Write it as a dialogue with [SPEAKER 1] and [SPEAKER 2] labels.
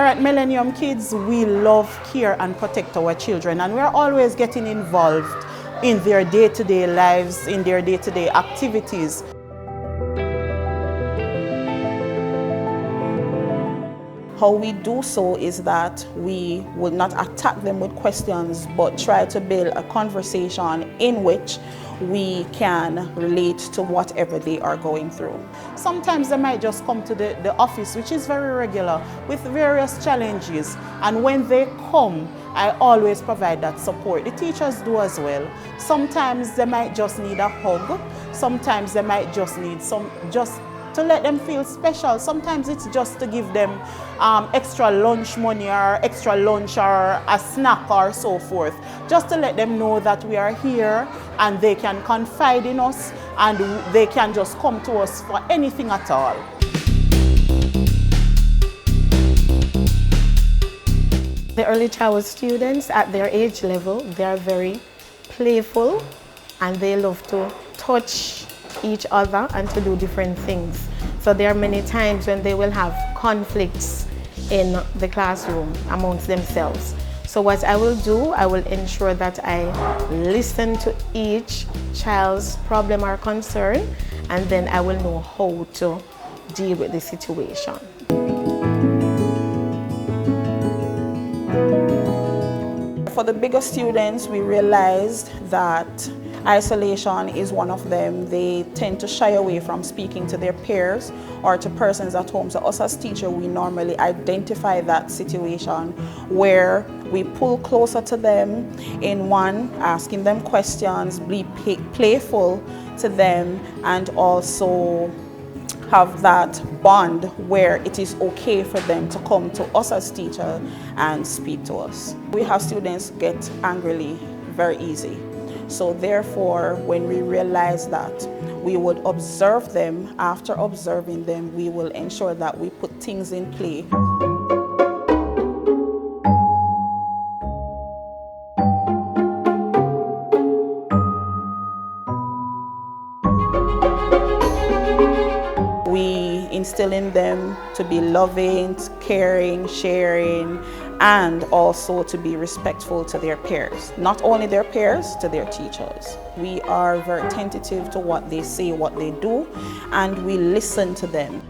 [SPEAKER 1] Here at Millennium Kids, we love, care and protect our children, and we're always getting involved in their day-to-day lives, in their day-to-day activities. How we do so is that we will not attack them with questions, but try to build a conversation in which we can relate to whatever they are going through. Sometimes they might just come to the office, which is very regular, with various challenges. And when they come, I always provide that support. The teachers do as well. Sometimes they might just need a hug. Sometimes they might just need just to let them feel special. Sometimes it's just to give them extra lunch money or extra lunch or a snack or so forth. Just to let them know that we are here and they can confide in us and they can just come to us for anything at all.
[SPEAKER 2] The early childhood students at their age level, they are very playful and they love to touch each other and to do different things. So there are many times when they will have conflicts in the classroom amongst themselves. So what I will do, I will ensure that I listen to each child's problem or concern, and then I will know how to deal with the situation.
[SPEAKER 1] For the bigger students, we realized that isolation is one of them. They tend to shy away from speaking to their peers or to persons at home. So us as teachers, we normally identify that situation where we pull closer to them in one, asking them questions, be playful to them, and also have that bond where it is okay for them to come to us as teachers and speak to us. We have students get angrily very easy. So therefore, when we realize that, we would observe them. After observing them, we will ensure that we put things in play. We instill in them to be loving, caring, sharing, and also to be respectful to their peers. Not only their peers, to their teachers. We are very attentive to what they say, what they do, and we listen to them.